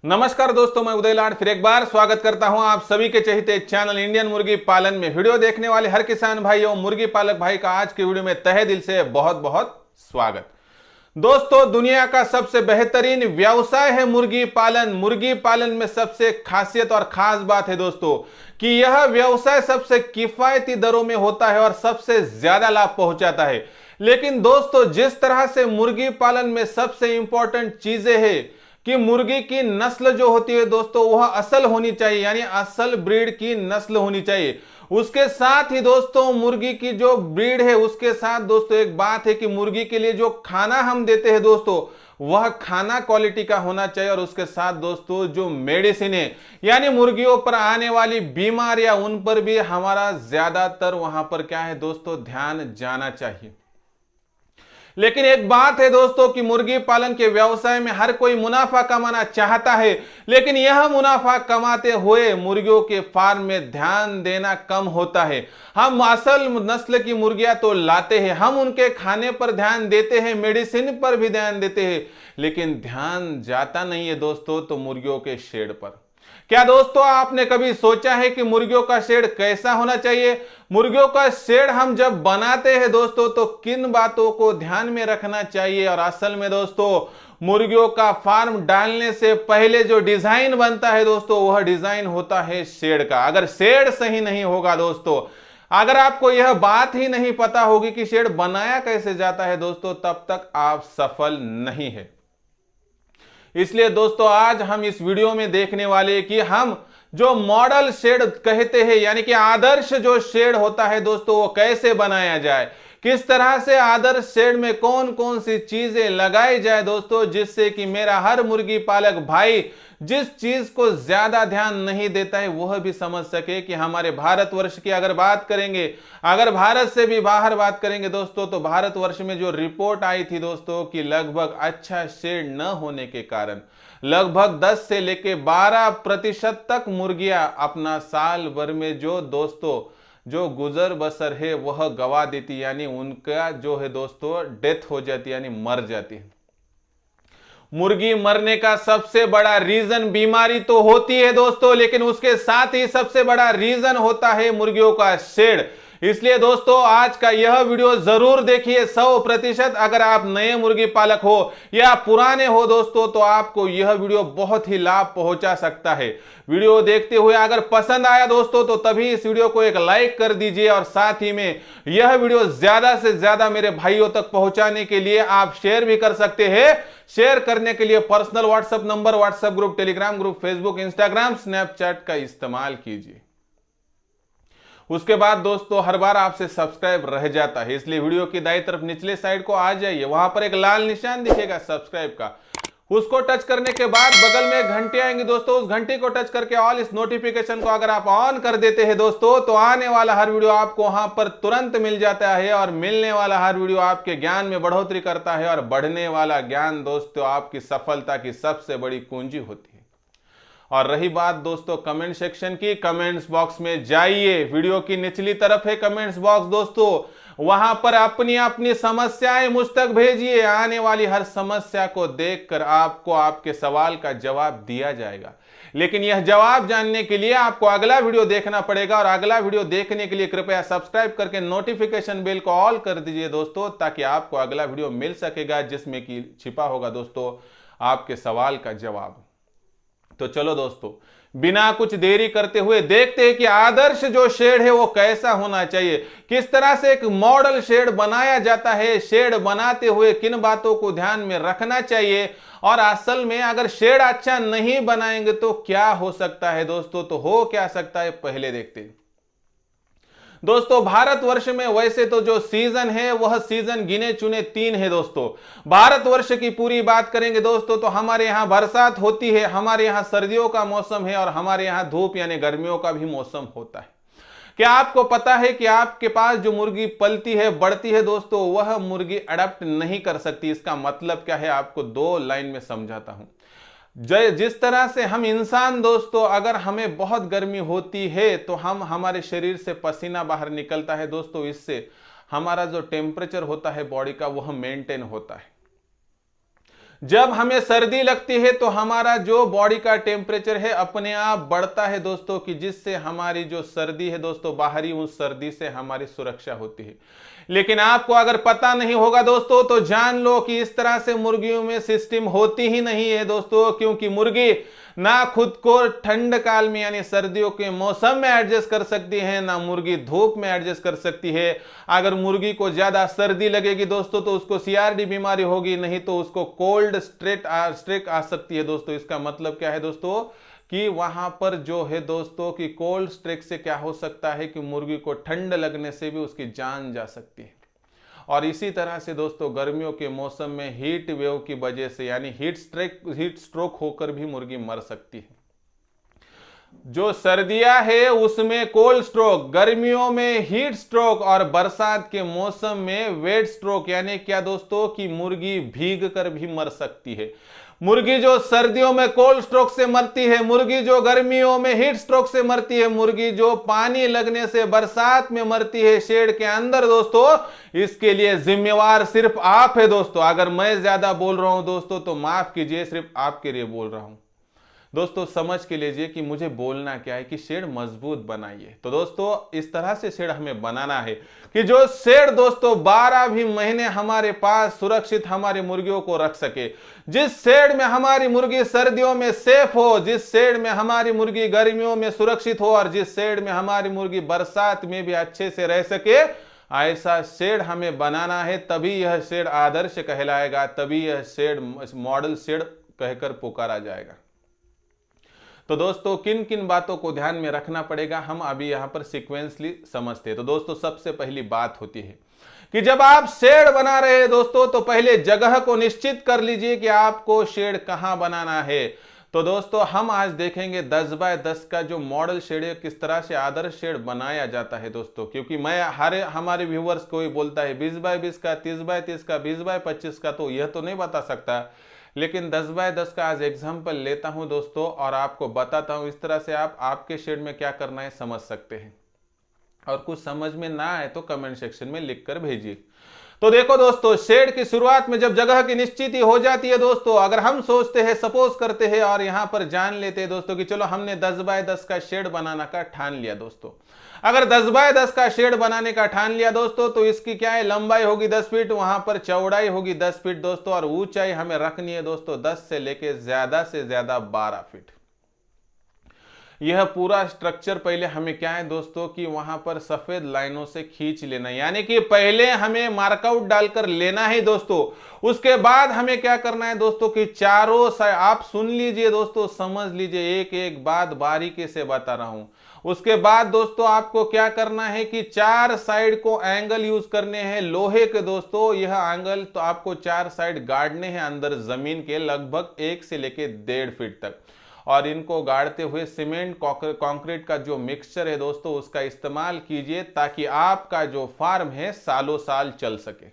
नमस्कार दोस्तों, मैं उदय लाड फिर एक बार स्वागत करता हूं आप सभी के चहेते चैनल इंडियन मुर्गी पालन में। वीडियो देखने वाले हर किसान भाई और मुर्गी पालक भाई का आज के वीडियो में तहे दिल से बहुत बहुत स्वागत। दोस्तों, दुनिया का सबसे बेहतरीन व्यवसाय है मुर्गी पालन। मुर्गी पालन में सबसे खासियत और खास बात है दोस्तों कि यह व्यवसाय सबसे किफायती दरों में होता है और सबसे ज्यादा लाभ पहुंचाता है। लेकिन दोस्तों, जिस तरह से मुर्गी पालन में सबसे इंपॉर्टेंट चीजें हैं कि मुर्गी की नस्ल जो होती है दोस्तों वह असल होनी चाहिए, यानी असल ब्रीड की नस्ल होनी चाहिए। उसके साथ ही दोस्तों मुर्गी की जो ब्रीड है उसके साथ दोस्तों एक बात है कि मुर्गी के लिए जो खाना हम देते हैं दोस्तों वह खाना क्वालिटी का होना चाहिए। और उसके साथ दोस्तों जो मेडिसिन है यानी मुर्गियों पर आने वाली बीमारियां उन पर भी हमारा ज्यादातर वहां पर क्या है दोस्तों ध्यान जाना चाहिए। लेकिन एक बात है दोस्तों कि मुर्गी पालन के व्यवसाय में हर कोई मुनाफा कमाना चाहता है, लेकिन यह मुनाफा कमाते हुए मुर्गियों के फार्म में ध्यान देना कम होता है। हम असल नस्ल की मुर्गियां तो लाते हैं, हम उनके खाने पर ध्यान देते हैं, मेडिसिन पर भी ध्यान देते हैं, लेकिन ध्यान जाता नहीं है दोस्तों तो मुर्गियों के शेड पर। क्या दोस्तों आपने कभी सोचा है कि मुर्गियों का शेड कैसा होना चाहिए? मुर्गियों का शेड हम जब बनाते हैं दोस्तों तो किन बातों को ध्यान में रखना चाहिए? और असल में दोस्तों मुर्गियों का फार्म डालने से पहले जो डिजाइन बनता है दोस्तों वह डिजाइन होता है शेड का। अगर शेड सही नहीं होगा दोस्तों, अगर आपको यह बात ही नहीं पता होगी कि शेड बनाया कैसे जाता है दोस्तों, तब तक आप सफल नहीं है। इसलिए दोस्तों आज हम इस वीडियो में देखने वाले कि हम जो मॉडल शेड कहते हैं यानी कि आदर्श जो शेड होता है दोस्तों वो कैसे बनाया जाए, किस तरह से आदर्श शेड में कौन कौन सी चीजें लगाई जाए दोस्तों, जिससे कि मेरा हर मुर्गी पालक भाई जिस चीज को ज्यादा ध्यान नहीं देता है वह भी समझ सके कि हमारे भारतवर्ष की अगर बात करेंगे, अगर भारत से भी बाहर बात करेंगे दोस्तों, तो भारतवर्ष में जो रिपोर्ट आई थी दोस्तों कि लगभग अच्छा शेड न होने के कारण लगभग 10 से लेके 12% तक मुर्गियां अपना साल भर में जो दोस्तों जो गुजर बसर है वह गवा देती, यानी उनका जो है दोस्तों डेथ हो जाती यानी मर जाती है। मुर्गी मरने का सबसे बड़ा रीजन बीमारी तो होती है दोस्तों, लेकिन उसके साथ ही सबसे बड़ा रीजन होता है मुर्गियों का शेड। इसलिए दोस्तों आज का यह वीडियो जरूर देखिए 100%। अगर आप नए मुर्गी पालक हो या पुराने हो दोस्तों तो आपको यह वीडियो बहुत ही लाभ पहुंचा सकता है। वीडियो देखते हुए अगर पसंद आया दोस्तों तो तभी इस वीडियो को एक लाइक कर दीजिए, और साथ ही में यह वीडियो ज्यादा से ज्यादा मेरे भाइयों तक पहुंचाने के लिए आप शेयर भी कर सकते हैं। शेयर करने के लिए personal WhatsApp number, WhatsApp group, Telegram group, Facebook, Instagram, Snapchat का इस्तेमाल कीजिए। उसके बाद दोस्तों हर बार आपसे सब्सक्राइब रह जाता है, इसलिए वीडियो की दाईं तरफ निचले साइड को आ जाइए, वहां पर एक लाल निशान दिखेगा सब्सक्राइब का, उसको टच करने के बाद बगल में एक घंटी आएंगी दोस्तों, उस घंटी को टच करके ऑल इस नोटिफिकेशन को अगर आप ऑन कर देते हैं दोस्तों तो आने वाला हर वीडियो आपको वहां पर तुरंत मिल जाता है। और मिलने वाला हर वीडियो आपके ज्ञान में बढ़ोतरी करता है, और बढ़ने वाला ज्ञान दोस्तों आपकी सफलता की सबसे बड़ी कुंजी होती है। और रही बात दोस्तों कमेंट सेक्शन की, कमेंट्स बॉक्स में जाइए, वीडियो की निचली तरफ है कमेंट्स बॉक्स दोस्तों, वहां पर अपनी अपनी समस्याएं मुझ तक भेजिए। आने वाली हर समस्या को देखकर आपको आपके सवाल का जवाब दिया जाएगा, लेकिन यह जवाब जानने के लिए आपको अगला वीडियो देखना पड़ेगा। और अगला वीडियो देखने के लिए कृपया सब्सक्राइब करके नोटिफिकेशन बेल को ऑल कर दीजिए दोस्तों, ताकि आपको अगला वीडियो मिल सकेगा जिसमें कि छिपा होगा दोस्तों आपके सवाल का जवाब। तो चलो दोस्तों बिना कुछ देरी करते हुए देखते हैं कि आदर्श जो शेड है वो कैसा होना चाहिए, किस तरह से एक मॉडल शेड बनाया जाता है, शेड बनाते हुए किन बातों को ध्यान में रखना चाहिए, और असल में अगर शेड अच्छा नहीं बनाएंगे तो क्या हो सकता है दोस्तों, तो हो क्या सकता है पहले देखते हैं। दोस्तों भारतवर्ष में वैसे तो जो सीजन है वह सीजन गिने चुने 3 है दोस्तों। भारतवर्ष की पूरी बात करेंगे दोस्तों तो हमारे यहाँ बरसात होती है, हमारे यहाँ सर्दियों का मौसम है, और हमारे यहाँ धूप यानी गर्मियों का भी मौसम होता है। क्या आपको पता है कि आपके पास जो मुर्गी पलती है बढ़ती है दोस्तों वह मुर्गी अडप्ट नहीं कर सकती? इसका मतलब क्या है आपको 2 लाइन में समझाता हूं। जिस तरह से हम इंसान दोस्तों अगर हमें बहुत गर्मी होती है तो हमारे शरीर से पसीना बाहर निकलता है दोस्तों, इससे हमारा जो टेम्परेचर होता है बॉडी का वह मेंटेन होता है। जब हमें सर्दी लगती है तो हमारा जो बॉडी का टेम्परेचर है अपने आप बढ़ता है दोस्तों, कि जिससे हमारी जो सर्दी है दोस्तों बाहरी, उस सर्दी से हमारी सुरक्षा होती है। लेकिन आपको अगर पता नहीं होगा दोस्तों तो जान लो कि इस तरह से मुर्गियों में सिस्टम होती ही नहीं है दोस्तों, क्योंकि मुर्गी ना खुद को ठंड काल में यानी सर्दियों के मौसम में एडजस्ट कर सकती है, ना मुर्गी धूप में एडजस्ट कर सकती है। अगर मुर्गी को ज्यादा सर्दी लगेगी दोस्तों तो उसको सीआरडी बीमारी होगी, नहीं तो उसको कोल्ड स्ट्रेक आ सकती है दोस्तों। इसका मतलब क्या है दोस्तों कि वहां पर जो है दोस्तों कि कोल्ड स्ट्रेक से क्या हो सकता है कि मुर्गी को ठंड लगने से भी उसकी जान जा सकती है। और इसी तरह से दोस्तों गर्मियों के मौसम में हीट वेव की वजह से यानी हीट स्ट्रोक होकर भी मुर्गी मर सकती है। जो सर्दियां है उसमें कोल्ड स्ट्रोक, गर्मियों में हीट स्ट्रोक और बरसात के मौसम में वेट स्ट्रोक, यानी क्या दोस्तों कि मुर्गी भीग कर भी मर सकती है। मुर्गी जो सर्दियों में कोल्ड स्ट्रोक से मरती है, मुर्गी जो गर्मियों में हीट स्ट्रोक से मरती है, मुर्गी जो पानी लगने से बरसात में मरती है शेड के अंदर दोस्तों, इसके लिए जिम्मेवार सिर्फ आप है दोस्तों। अगर मैं ज्यादा बोल रहा हूं दोस्तों तो माफ कीजिए, सिर्फ आपके लिए बोल रहा हूं दोस्तों। समझ के लीजिए कि मुझे बोलना क्या है कि शेड मजबूत बनाइए। तो दोस्तों इस तरह से शेड हमें बनाना है कि जो शेड दोस्तों 12 भी महीने हमारे पास सुरक्षित हमारी मुर्गियों को रख सके। जिस शेड में हमारी मुर्गी सर्दियों में सेफ हो, जिस शेड में हमारी मुर्गी गर्मियों में सुरक्षित हो और जिस शेड में हमारी मुर्गी बरसात में भी अच्छे से रह सके, ऐसा शेड हमें बनाना है। तभी यह शेड आदर्श कहलाएगा, तभी यह शेड मॉडल शेड कहकर पुकारा जाएगा। तो दोस्तों किन किन बातों को ध्यान में रखना पड़ेगा हम अभी यहां पर सीक्वेंसली समझते हैं। तो दोस्तों सबसे पहली बात होती है कि जब आप शेड बना रहे हैं दोस्तों तो पहले जगह को निश्चित कर लीजिए कि आपको शेड कहां बनाना है। तो दोस्तों हम आज देखेंगे 10 बाय 10 का जो मॉडल शेड है किस तरह से आदर्श शेड बनाया जाता है दोस्तों। क्योंकि मैं हमारे व्यूवर्स को ही बोलता है 20 बाय 20 का, 30 बाय 30 का, 20 बाय 25 का, तो यह तो नहीं बता सकता, लेकिन 10 बाय 10 का आज एग्जाम्पल लेता हूं दोस्तों और आपको बताता हूं। इस तरह से आप आपके शेड में क्या करना है समझ सकते हैं। और कुछ समझ में ना आए तो कमेंट सेक्शन में लिख कर भेजिए। तो देखो दोस्तों, शेड की शुरुआत में जब जगह की निश्चित हो जाती है दोस्तों, अगर हम सोचते हैं, सपोज करते हैं और यहां पर जान लेते हैं दोस्तों कि चलो हमने 10 बाय 10 का शेड बनाना का ठान लिया दोस्तों। अगर 10 बाय 10 का शेड बनाने का ठान लिया दोस्तों तो इसकी क्या है, लंबाई होगी 10 फीट, वहां पर चौड़ाई होगी 10 फीट दोस्तों, और ऊंचाई हमें रखनी है दोस्तों 10 से लेके ज्यादा से ज्यादा 12 फीट। यह पूरा स्ट्रक्चर पहले हमें क्या है दोस्तों कि वहां पर सफेद लाइनों से खींच लेना, यानी कि पहले हमें मार्कआउट डालकर लेना है दोस्तों। उसके बाद हमें क्या करना है दोस्तों कि चारों साइड, आप सुन लीजिए दोस्तों, समझ लीजिए, एक एक बात बारीकी से बता रहा हूं। उसके बाद दोस्तों आपको क्या करना है कि 4 साइड को एंगल यूज करने हैं लोहे के दोस्तों। यह एंगल तो आपको 4 साइड गाड़ने हैं अंदर जमीन के लगभग 1 से लेके 1.5 फीट तक, और इनको गाड़ते हुए सीमेंट कंक्रीट का जो मिक्सचर है दोस्तों उसका इस्तेमाल कीजिए ताकि आपका जो फार्म है सालों साल चल सके।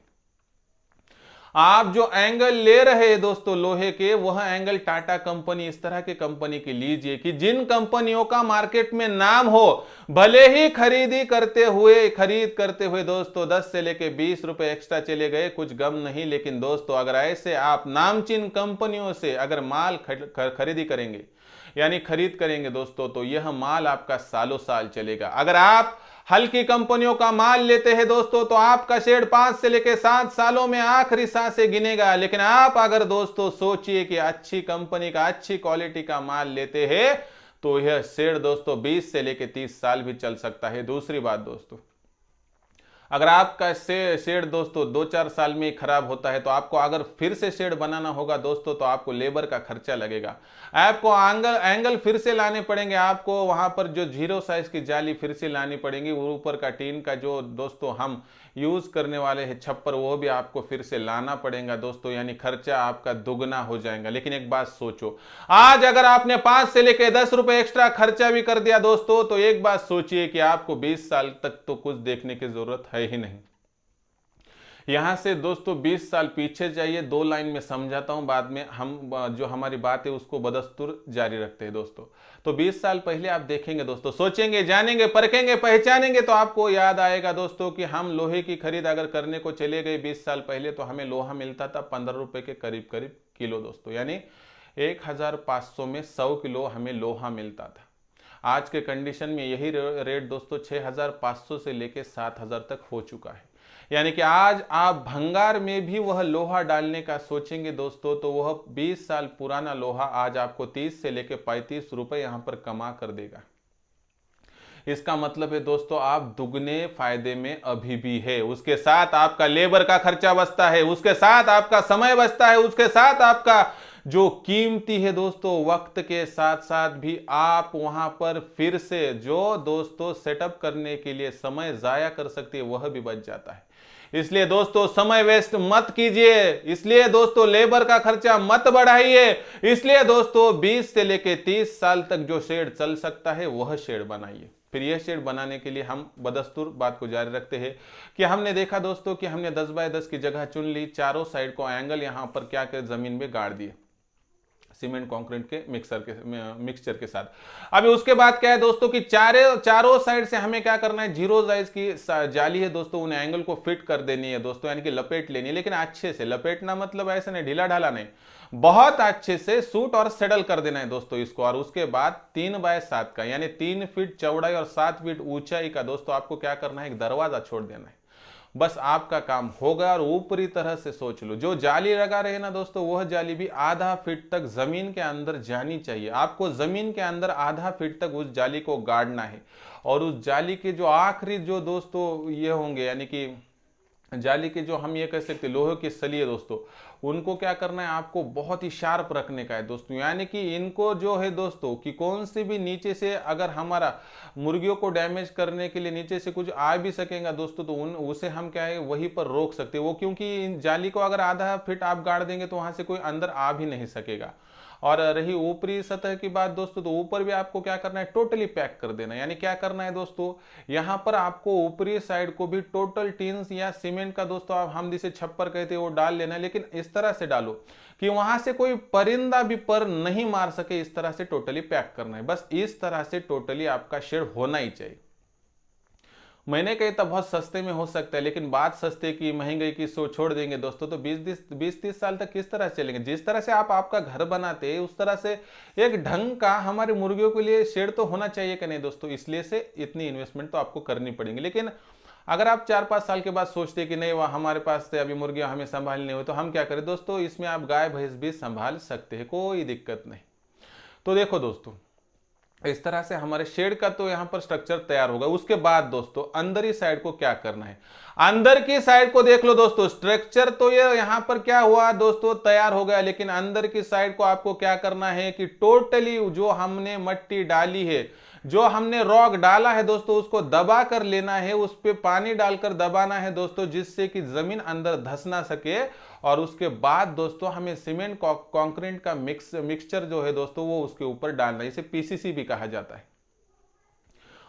आप जो एंगल ले रहे हैं दोस्तों लोहे के, वह एंगल टाटा कंपनी इस तरह के कंपनी की लीजिए कि जिन कंपनियों का मार्केट में नाम हो, भले ही खरीद करते हुए दोस्तों 10 से लेके 20 रुपए एक्स्ट्रा चले गए, कुछ गम नहीं। लेकिन दोस्तों अगर ऐसे आप नामचीन कंपनियों से अगर माल खरीदी करेंगे यानी खरीद करेंगे दोस्तों, तो यह माल आपका सालों साल चलेगा। अगर आप हल्की कंपनियों का माल लेते हैं दोस्तों तो आपका शेड 5 से लेकर 7 सालों में आखिरी सांसें गिनेगा। लेकिन आप अगर दोस्तों सोचिए कि अच्छी कंपनी का, अच्छी क्वालिटी का माल लेते हैं तो यह शेड दोस्तों 20 से लेकर 30 साल भी चल सकता है। दूसरी बात दोस्तों, अगर आपका शेड दोस्तों 2-4 साल में खराब होता है तो आपको अगर फिर से शेड बनाना होगा दोस्तों तो आपको लेबर का खर्चा लगेगा, आपको एंगल फिर से लाने पड़ेंगे, आपको वहां पर जो 0 साइज की जाली फिर से लानी पड़ेगी, ऊपर का टीन का जो दोस्तों हम यूज करने वाले हैं छप्पर, वो भी आपको फिर से लाना पड़ेगा दोस्तों, यानी खर्चा आपका दुगना हो जाएगा। लेकिन एक बात सोचो, आज अगर आपने 5 से लेकर 10 रुपए एक्स्ट्रा खर्चा भी कर दिया दोस्तों तो एक बात सोचिए कि आपको 20 साल तक तो कुछ देखने की जरूरत है ही नहीं। यहां से दोस्तों 20 साल पीछे जाइए, 2 लाइन में समझाता हूं, बाद में हम जो हमारी बात है उसको बदस्तूर जारी रखते हैं दोस्तों। तो 20 साल पहले आप देखेंगे दोस्तों, सोचेंगे, जानेंगे, परखेंगे, पहचानेंगे तो आपको याद आएगा दोस्तों कि हम लोहे की खरीद अगर करने को चले गए 20 साल पहले तो हमें लोहा मिलता था 15 रुपए के करीब करीब किलो दोस्तों, यानी 1500 में 100 किलो हमें लोहा मिलता था। आज के कंडीशन में यही रेट दोस्तों 6500 से लेके 7000 तक हो चुका है। यानी कि आज आप भंगार में भी वह लोहा डालने का सोचेंगे दोस्तों तो वह 20 साल पुराना लोहा आज आपको 30 से लेके 35 रुपए यहां पर कमा कर देगा। इसका मतलब है दोस्तों आप दुगने फायदे में अभी भी है। उसके साथ आपका लेबर का खर्चा बचता है, उसके साथ आपका समय बचता है, उसके साथ आपका जो कीमती है दोस्तों वक्त के साथ साथ भी आप वहां पर फिर से जो दोस्तों सेटअप करने के लिए समय जाया कर सकते हैं वह भी बच जाता है। इसलिए दोस्तों समय वेस्ट मत कीजिए, इसलिए दोस्तों लेबर का खर्चा मत बढ़ाइए, इसलिए दोस्तों 20 से लेके 30 साल तक जो शेड चल सकता है वह शेड बनाइए। फिर यह शेड बनाने के लिए हम बदस्तूर बात को जारी रखते हैं कि हमने देखा दोस्तों कि हमने 10 बाय 10 की जगह चुन ली, चारों साइड को एंगल यहां पर क्या कर जमीन में गाड़ दिए सीमेंट कंक्रीट के मिक्सचर के साथ। अभी उसके बाद क्या है दोस्तों कि चारों साइड से हमें क्या करना है, जीरो साइज की जाली है दोस्तों, उन एंगल को फिट कर देनी है दोस्तों, यानी कि लपेट लेनी है, लेकिन अच्छे से लपेटना मतलब ऐसे नहीं ढीला ढाला नहीं, बहुत अच्छे से सूट और सेटल कर देना है दोस्तों इसको। और उसके बाद 3 बाय 7 का यानी 3 फीट चौड़ाई और 7 फीट ऊंचाई का दोस्तों आपको क्या करना है, एक दरवाजा छोड़ देना है, बस आपका काम होगा। और ऊपरी तरह से सोच लो, जो जाली लगा रहे ना दोस्तों वह जाली भी आधा फीट तक जमीन के अंदर जानी चाहिए। आपको जमीन के अंदर आधा फीट तक उस जाली को गाड़ना है। और उस जाली के जो आखिरी जो दोस्तों ये होंगे, यानी कि जाली के जो हम ये कह सकते लोहे की सलिए दोस्तों, उनको क्या करना है, आपको बहुत ही शार्प रखने का है दोस्तों। यानी कि इनको जो है दोस्तों कि कौन सी भी नीचे से अगर हमारा मुर्गियों को डैमेज करने के लिए नीचे से कुछ आ भी सकेगा दोस्तों तो उसे हम क्या है वहीं पर रोक सकते हैं वो, क्योंकि इन जाली को अगर आधा फीट आप गाड़ देंगे तो वहां से कोई अंदर आ भी नहीं सकेगा। और रही ऊपरी सतह की बात दोस्तों, तो ऊपर भी आपको क्या करना है, टोटली पैक कर देना है। यानी क्या करना है दोस्तों, यहां पर आपको ऊपरी साइड को भी टोटल टीन्स या सीमेंट का दोस्तों आप हम जिसे छप्पर कहते हैं वो डाल लेना है, लेकिन इस तरह से डालो कि वहां से कोई परिंदा भी पर नहीं मार सके, इस तरह से टोटली पैक करना है। बस इस तरह से टोटली आपका शेड होना ही चाहिए। मैंने कही था बहुत सस्ते में हो सकता है, लेकिन बात सस्ते की महंगाई की सो छोड़ देंगे दोस्तों तो 20-30 साल तक किस तरह चलेंगे। जिस तरह से आप आपका घर बनाते हैं उस तरह से एक ढंग का हमारे मुर्गियों के लिए शेड तो होना चाहिए कि नहीं दोस्तों, इसलिए से इतनी इन्वेस्टमेंट तो आपको करनी पड़ेगी। लेकिन अगर आप 4-5 साल के बाद सोचते कि नहीं वह हमारे पास से अभी मुर्गियां हमें संभालनी हो तो हम क्या करें दोस्तों, इसमें आप गाय भैंस भी संभाल सकते हैं, कोई दिक्कत नहीं। तो देखो दोस्तों इस तरह से हमारे शेड का तो यहां पर स्ट्रक्चर तैयार होगा। उसके बाद दोस्तों अंदर ही साइड को क्या करना है, अंदर की साइड को देख लो दोस्तों, स्ट्रक्चर तो ये यहां पर क्या हुआ दोस्तों तैयार हो गया, लेकिन अंदर की साइड को आपको क्या करना है कि टोटली जो हमने मट्टी डाली है, जो हमने रॉक डाला है दोस्तों, उसको दबा कर लेना है, उस पर पानी डालकर दबाना है दोस्तों, जिससे कि जमीन अंदर धंस ना सके। और उसके बाद दोस्तों हमें सीमेंट कंक्रीट का मिक्सचर जो है दोस्तों वो उसके ऊपर डालना है, इसे पीसीसी भी कहा जाता है।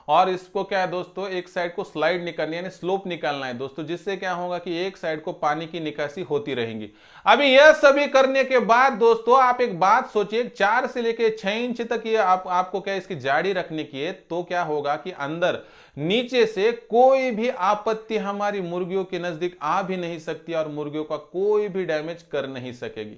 और इसको क्या है दोस्तों, एक साइड को स्लाइड निकालनी यानी स्लोप निकालना है दोस्तों, जिससे क्या होगा कि एक साइड को पानी की निकासी होती रहेगी। अभी यह सभी करने के बाद दोस्तों आप एक बात सोचिए, 4 से लेके 6 इंच तक ये आपको क्या इसकी जाड़ी रखने की है, तो क्या होगा कि अंदर नीचे से कोई भी आपत्ति हमारी मुर्गियों के नजदीक आ भी नहीं सकती और मुर्गियों का कोई भी डैमेज कर नहीं सकेगी।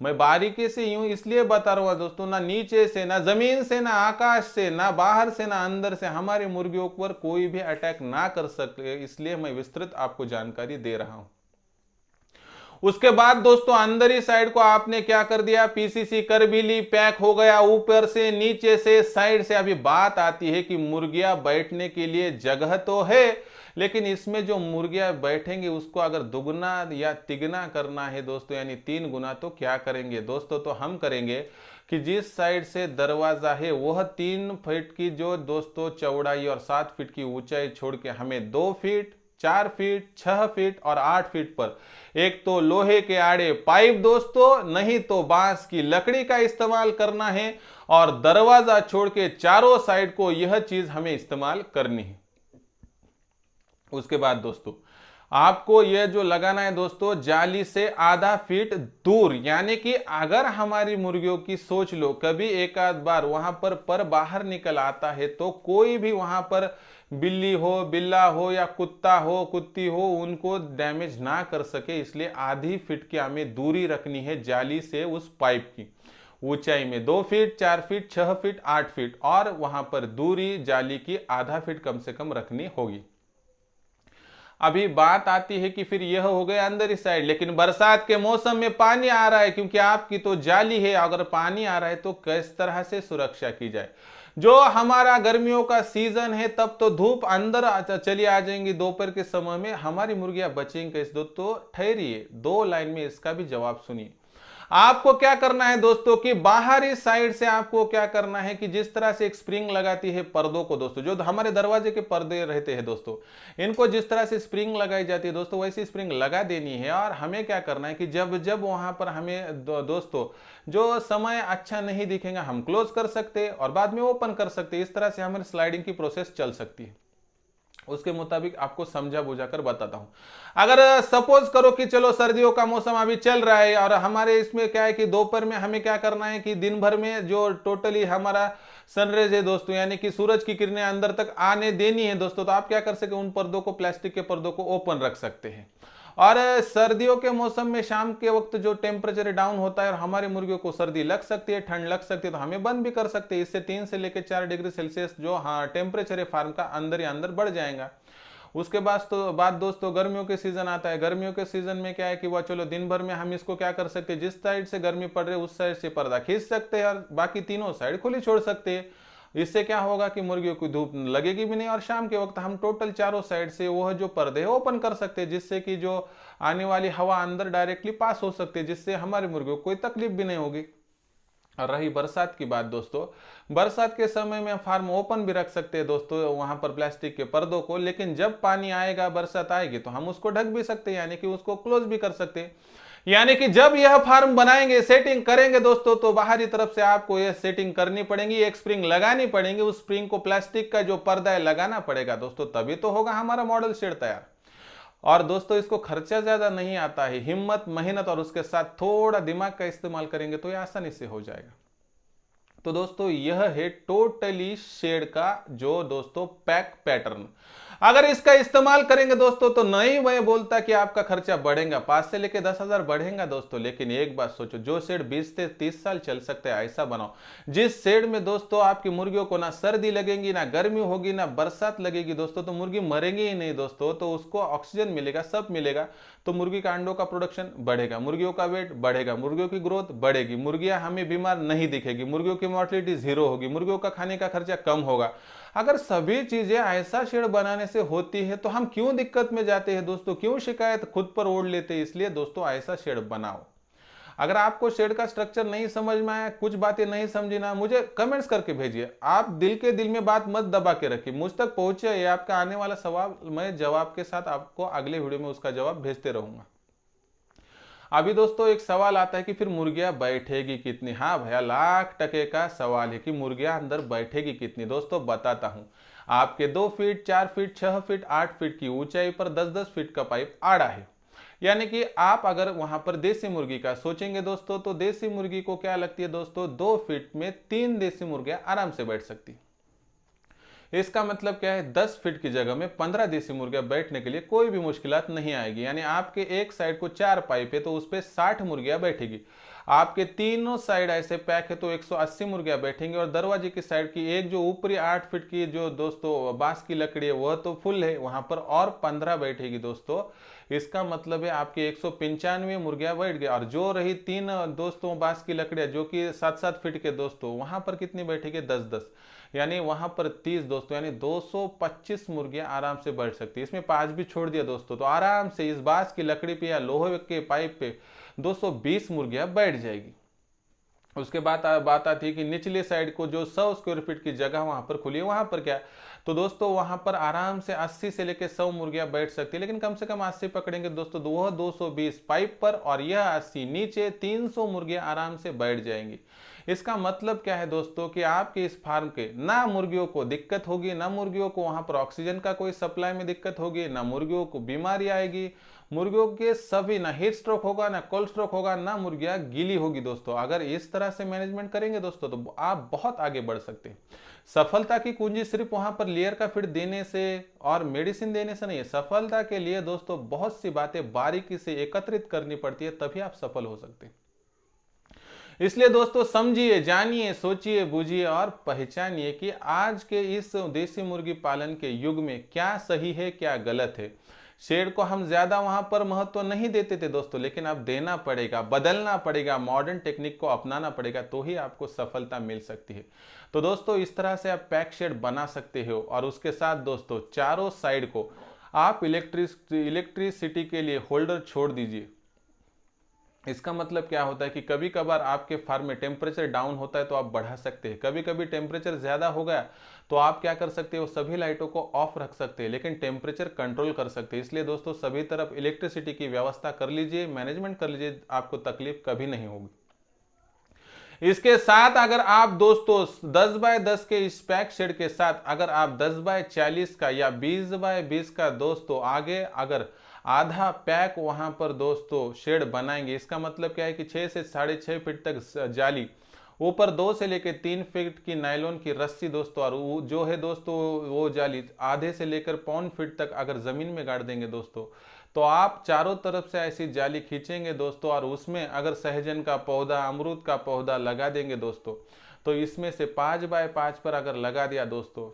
मैं बारीकी से यूं इसलिए बता रहा हूं दोस्तों, ना नीचे से, ना जमीन से, ना आकाश से, ना बाहर से, ना अंदर से हमारी मुर्गियों पर कोई भी अटैक ना कर सके, इसलिए मैं विस्तृत आपको जानकारी दे रहा हूं। उसके बाद दोस्तों अंदर ही साइड को आपने क्या कर दिया, पीसीसी कर भी ली, पैक हो गया ऊपर से, नीचे से, साइड से। अभी बात आती है कि मुर्गियां बैठने के लिए जगह तो है, लेकिन इसमें जो मुर्गियां बैठेंगी उसको अगर दुगना या तिगना करना है दोस्तों, यानी 3 गुना, तो क्या करेंगे दोस्तों, तो हम करेंगे कि जिस साइड से दरवाजा है वह 3 फीट की जो दोस्तों चौड़ाई और 7 फीट की ऊंचाई छोड़ के हमें 2 फीट, 4 फीट, 6 फीट और 8 फीट पर एक तो लोहे के आड़े पाइप दोस्तों, नहीं तो बांस की लकड़ी का इस्तेमाल करना है, और दरवाजा छोड़ के चारों साइड को यह चीज हमें इस्तेमाल करनी है। उसके बाद दोस्तों आपको यह जो लगाना है दोस्तों जाली से आधा फीट दूर, यानी कि अगर हमारी मुर्गियों की सोच लो कभी एक आध बार वहां पर बाहर निकल आता है तो कोई भी वहां पर बिल्ली हो, बिल्ला हो या कुत्ता हो, कुत्ती हो, उनको डैमेज ना कर सके, इसलिए आधी फीट की हमें दूरी रखनी है जाली से उस पाइप की। ऊंचाई में 2 फीट, 4 फीट, 6 फीट, 8 फीट और वहां पर दूरी जाली की आधा फीट कम से कम रखनी होगी। अभी बात आती है कि फिर यह हो गया अंदर ही साइड, लेकिन बरसात के मौसम में पानी आ रहा है, क्योंकि आपकी तो जाली है, अगर पानी आ रहा है तो किस तरह से सुरक्षा की जाए। जो हमारा गर्मियों का सीजन है तब तो धूप अंदर चली आ जाएंगी, दोपहर के समय में हमारी मुर्गियां बचेंगी कैसे दोस्तों? ठहरिए, 2 लाइन में इसका भी जवाब सुनिए। आपको क्या करना है दोस्तों कि बाहरी साइड से आपको क्या करना है कि जिस तरह से एक स्प्रिंग लगाती है पर्दों को दोस्तों, जो हमारे दरवाजे के पर्दे रहते हैं दोस्तों, इनको जिस तरह से स्प्रिंग लगाई जाती है दोस्तों वैसी स्प्रिंग लगा देनी है। और हमें क्या करना है कि जब जब वहां पर हमें दोस्तों जो समय अच्छा नहीं दिखेगा हम क्लोज कर सकते और बाद में ओपन कर सकते, इस तरह से हमारी स्लाइडिंग की प्रोसेस चल सकती है। उसके मुताबिक आपको समझा बुझा कर बताता हूं। अगर सपोज करो कि चलो सर्दियों का मौसम अभी चल रहा है और हमारे इसमें क्या है कि दोपहर में हमें क्या करना है कि दिन भर में जो टोटली हमारा सनरेज है दोस्तों, यानी कि सूरज की किरणें अंदर तक आने देनी है दोस्तों, तो आप क्या कर सकते हैं, उन पर्दों को, प्लास्टिक के पर्दों को ओपन रख सकते हैं। और सर्दियों के मौसम में शाम के वक्त जो टेम्परेचर डाउन होता है और हमारी मुर्गियों को सर्दी लग सकती है, ठंड लग सकती है, तो हमें बंद भी कर सकते हैं। इससे 3 से लेकर 4 डिग्री सेल्सियस जो टेम्परेचर है फार्म का अंदर ही अंदर बढ़ जाएगा। उसके बाद दोस्तों गर्मियों के सीजन आता है। गर्मियों के सीजन में क्या है कि वह चलो दिन भर में हम इसको क्या कर सकते हैं, जिस साइड से गर्मी पड़ रही है उस साइड से पर्दा खींच सकते हैं और बाकी तीनों साइड खुली छोड़ सकते हैं। इससे क्या होगा कि मुर्गियों को धूप लगेगी भी नहीं और शाम के वक्त हम टोटल चारों साइड से वह जो पर्दे है ओपन कर सकते हैं, जिससे कि जो आने वाली हवा अंदर डायरेक्टली पास हो सकती है, जिससे हमारी मुर्गियों को कोई तकलीफ भी नहीं होगी। और रही बरसात की बात दोस्तों, बरसात के समय में फार्म ओपन भी रख सकते हैं दोस्तों वहां पर प्लास्टिक के पर्दों को, लेकिन जब पानी आएगा, बरसात आएगी तो हम उसको ढक भी सकते हैं, यानी कि उसको क्लोज भी कर सकते हैं। यानी कि जब यह फार्म बनाएंगे, सेटिंग करेंगे दोस्तों, तो बाहरी तरफ से आपको यह सेटिंग करनी पड़ेगी, एक स्प्रिंग लगानी पड़ेगी, उस स्प्रिंग को प्लास्टिक का जो पर्दा है लगाना पड़ेगा दोस्तों, तभी तो होगा हमारा मॉडल शेड तैयार। और दोस्तों इसको खर्चा ज्यादा नहीं आता है, हिम्मत, मेहनत और उसके साथ थोड़ा दिमाग का इस्तेमाल करेंगे तो ये आसानी से हो जाएगा। तो दोस्तों यह है टोटली शेड का जो दोस्तों पैक पैटर्न। अगर इसका इस्तेमाल करेंगे दोस्तों तो नहीं मैं बोलता कि आपका खर्चा बढ़ेगा, 5 से लेकर 10,000 बढ़ेगा दोस्तों, लेकिन एक बात सोचो, जो शेड 20 से 30 साल चल सकते हैं ऐसा बनाओ, जिस शेड में दोस्तों आपकी मुर्गियों को ना सर्दी लगेगी, ना गर्मी होगी, ना बरसात लगेगी दोस्तों, तो मुर्गी मरेंगी ही नहीं दोस्तों, तो उसको ऑक्सीजन मिलेगा, सब मिलेगा, तो मुर्गी का अंडों का प्रोडक्शन बढ़ेगा, मुर्गियों का वेट बढ़ेगा, मुर्गियों की ग्रोथ बढ़ेगी, मुर्गियां हमें बीमार नहीं दिखेगी, मुर्गियों की मॉर्टिलिटी 0 होगी, मुर्गियों का खाने का खर्चा कम होगा। अगर सभी चीजें ऐसा शेड बनाने से होती है तो हम क्यों दिक्कत में जाते हैं दोस्तों, क्यों शिकायत खुद पर ओढ़ लेते हैं? इसलिए दोस्तों ऐसा शेड बनाओ। अगर आपको शेड का स्ट्रक्चर नहीं समझ में आया, कुछ बातें नहीं समझी ना, मुझे कमेंट्स करके भेजिए। आप दिल के दिल में बात मत दबा के रखिए, मुझ तक पहुंचे, ये आपका आने वाला सवाल मैं जवाब के साथ आपको अगले वीडियो में उसका जवाब भेजते रहूंगा। अभी दोस्तों एक सवाल आता है कि फिर मुर्गियां बैठेगी कितनी? हाँ भैया, लाख% का सवाल है कि मुर्गियां अंदर बैठेगी कितनी। दोस्तों बताता हूं, आपके 2 फीट, 4 फीट, 6 फीट, 8 फीट की ऊंचाई पर 10-10 फीट का पाइप आड़ा है। यानी कि आप अगर वहां पर देसी मुर्गी का सोचेंगे दोस्तों, तो देसी मुर्गी को क्या लगती है दोस्तों, 2 फीट में 3 देसी मुर्गियां आराम से बैठ सकती। इसका मतलब क्या है, 10 फीट की जगह में 15 देसी मुर्गियां बैठने के लिए कोई भी मुश्किलात नहीं आएगी। यानी आपके एक साइड को 4 पाइप है तो उस पर 60 मुर्गियां बैठेगी, आपके तीनों साइड ऐसे पैक है तो 180 मुर्गियां बैठेंगी, और दरवाजे की साइड की एक जो ऊपरी 8 फीट की जो दोस्तों बांस की लकड़ी है वह तो फुल है, वहां पर और 15 बैठेगी दोस्तों। इसका मतलब है आपकी 195 मुर्गियां बैठ गई, और जो रही 3 दोस्तों बांस की लकड़ियां जो कि 7-7 फीट के दोस्तों, वहां पर कितनी बैठेगी, 10-10, यानी वहां पर 30 दोस्तों, यानी 225 मुर्गियां आराम से बैठ सकती है। इसमें 5 भी छोड़ दिया दोस्तों, तो आराम से इस बांस की लकड़ी पे या लोहे के पाइप पे 220 मुर्गियां बैठ जाएगी। उसके बाद बात आती है कि निचले साइड को जो 100 स्क्वायर फीट की जगह वहां पर खुली है, वहां पर क्या, तो दोस्तों वहां पर आराम से 80 से लेकर 100 मुर्गियां बैठ सकती है, लेकिन कम से कम 80 पकड़ेंगे दोस्तों, तो वह 220 पाइप पर और यह 80 नीचे, 300 मुर्गियां आराम से बैठ जाएंगी। इसका मतलब क्या है दोस्तों कि आपके इस फार्म के ना मुर्गियों को दिक्कत होगी, ना मुर्गियों को वहां पर ऑक्सीजन का कोई सप्लाई में दिक्कत होगी, ना मुर्गियों को बीमारी आएगी, मुर्गियों के सभी ना हीट स्ट्रोक होगा, ना कोल्ड स्ट्रोक होगा, ना मुर्गियां गीली होगी। दोस्तों अगर इस तरह से मैनेजमेंट करेंगे दोस्तों तो आप बहुत आगे बढ़ सकते हैं। सफलता की कुंजी सिर्फ वहां पर लेयर का फीड देने से और मेडिसिन देने से नहीं है। सफलता के लिए दोस्तों बहुत सी बातें बारीकी से एकत्रित करनी पड़ती है, तभी आप सफल हो सकते हैं। इसलिए दोस्तों समझिए, जानिए, सोचिए, बूझिए और पहचानिए कि आज के इस देसी मुर्गी पालन के युग में क्या सही है, क्या गलत है। शेड को हम ज्यादा वहां पर महत्व नहीं देते थे दोस्तों, लेकिन अब देना पड़ेगा, बदलना पड़ेगा, मॉडर्न टेक्निक को अपनाना पड़ेगा, तो ही आपको सफलता मिल सकती है। तो दोस्तों इस तरह से आप पैक शेड बना सकते हो और उसके साथ दोस्तों चारों साइड को आप इलेक्ट्रिसिटी के लिए होल्डर छोड़ दीजिए। इसका मतलब क्या होता है कि कभी कभार आपके फार्म में टेम्परेचर डाउन होता है तो आप बढ़ा सकते हैं, कभी कभी टेम्परेचर ज्यादा हो गया तो आप क्या कर सकते हो, सभी लाइटों को ऑफ रख सकते हैं, लेकिन टेम्परेचर कंट्रोल कर सकते हैं। इसलिए दोस्तों सभी तरफ इलेक्ट्रिसिटी की व्यवस्था कर लीजिए, मैनेजमेंट कर लीजिए, आपको तकलीफ कभी नहीं होगी। इसके साथ अगर आप दोस्तों 10 बाय 10 के इस पैक शेड के साथ अगर आप 10 बाय 40 का या 20 बाय 20 का दोस्तों आगे अगर आधा पैक वहां पर दोस्तों शेड बनाएंगे, इसका मतलब क्या है कि 6 से 6.5 फीट तक जाली, ऊपर 2 से लेकर 3 फीट की नायलॉन की रस्सी दोस्तों, और जो है दोस्तों वो जाली आधे से लेकर 1.25 फीट तक अगर जमीन में गाड़ देंगे दोस्तों, तो आप चारों तरफ से ऐसी जाली खींचेंगे दोस्तों, और उसमें अगर सहजन का पौधा, अमरूद का पौधा लगा देंगे दोस्तों, तो इसमें से 5 बाय 5 पर अगर लगा दिया दोस्तों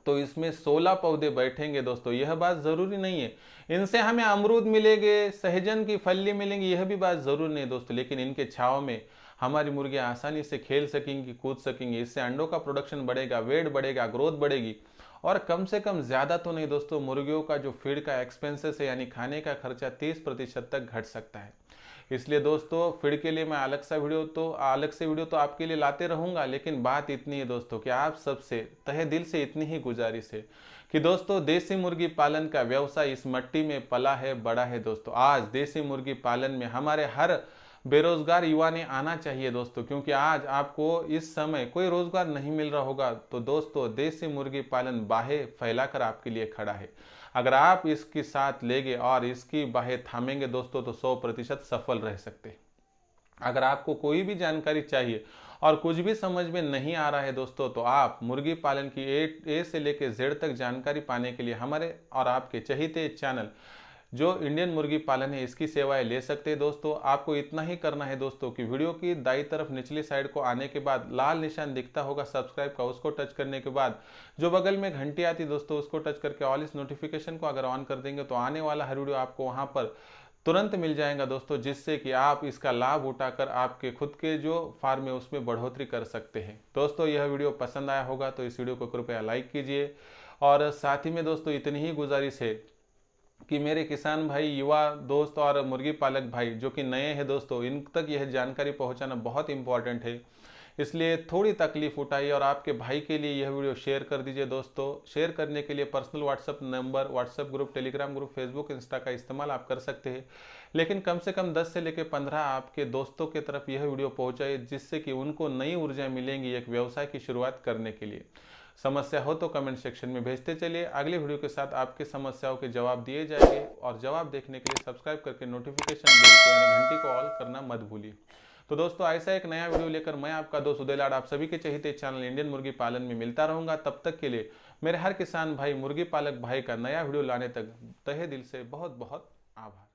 तो इसमें 16 पौधे बैठेंगे दोस्तों। यह बात जरूरी नहीं है इनसे हमें अमरूद मिलेंगे, सहजन की फली मिलेंगी, यह भी बात जरूरी नहीं दोस्तों, लेकिन इनके छाव में हमारी मुर्गियां आसानी से खेल सकेंगी, कूद सकेंगी। इससे अंडों का प्रोडक्शन बढ़ेगा, वेट बढ़ेगा, ग्रोथ बढ़ेगी, और कम से कम ज्यादा तो नहीं दोस्तों, मुर्गियों का जो फीड का एक्सपेंसेस है यानी खाने का खर्चा 30% तक घट सकता है। इसलिए दोस्तों फीड के लिए मैं अलग से वीडियो तो आपके लिए लाते रहूंगा, लेकिन बात इतनी है दोस्तों कि आप सबसे तहे दिल से इतनी ही गुजारिश है कि दोस्तों देसी मुर्गी पालन का व्यवसाय इस मिट्टी में पला है, बड़ा है दोस्तों। आज देसी मुर्गी पालन में हमारे हर बेरोजगार युवा ने आना चाहिए दोस्तों, क्योंकि आज आपको इस समय कोई रोजगार नहीं मिल रहा होगा, तो दोस्तों देसी मुर्गी पालन बाहें फैलाकर आपके लिए खड़ा है। अगर आप इसके साथ लेंगे और इसकी बाहें थामेंगे दोस्तों तो 100% सफल रह सकते हैं। अगर आपको कोई भी जानकारी चाहिए और कुछ भी समझ में नहीं आ रहा है दोस्तों, तो आप मुर्गी पालन की ए से लेकर जेड तक जानकारी पाने के लिए हमारे और आपके चहेते चैनल जो इंडियन मुर्गी पालन है इसकी सेवाएं ले सकते हैं दोस्तों। आपको इतना ही करना है दोस्तों कि वीडियो की दाईं तरफ निचली साइड को आने के बाद लाल निशान दिखता होगा सब्सक्राइब का, उसको टच करने के बाद जो बगल में घंटी आती है दोस्तों उसको टच करके ऑल इस नोटिफिकेशन को अगर ऑन कर देंगे तो आने वाला हर वीडियो आपको वहां पर तुरंत मिल जाएगा दोस्तों, जिससे कि आप इसका लाभ उठाकर आपके खुद के जो फार्म है उसमें बढ़ोतरी कर सकते हैं। दोस्तों यह वीडियो पसंद आया होगा तो इस वीडियो को कृपया लाइक कीजिए, और साथ ही में दोस्तों इतनी ही गुजारिश है कि मेरे किसान भाई, युवा दोस्त और मुर्गी पालक भाई जो कि नए हैं दोस्तों, इन तक यह जानकारी पहुंचाना बहुत इंपॉर्टेंट है। इसलिए थोड़ी तकलीफ उठाइए और आपके भाई के लिए यह वीडियो शेयर कर दीजिए दोस्तों। शेयर करने के लिए personal WhatsApp number, WhatsApp group, Telegram group, Facebook, Insta का इस्तेमाल आप कर सकते हैं, लेकिन कम से कम 10 से लेकर 15 आपके दोस्तों की तरफ यह वीडियो पहुंचाइए, जिससे कि उनको नई ऊर्जा मिलेंगी एक व्यवसाय की शुरुआत करने के लिए। समस्या हो तो कमेंट सेक्शन में भेजते चलिए। अगले वीडियो के साथ आपकी समस्याओं के जवाब दिए जाएंगे, और जवाब देखने के लिए सब्सक्राइब करके नोटिफिकेशन बेल को यानी घंटी को ऑल करना मत भूलिए। तो दोस्तों ऐसा एक नया वीडियो लेकर मैं आपका दोस्त उदय लाड आप सभी के चहेते चैनल इंडियन मुर्गी पालन में मिलता रहूंगा। तब तक के लिए मेरे हर किसान भाई, मुर्गी पालक भाई का नया वीडियो लाने तक तहे दिल से बहुत बहुत आभार।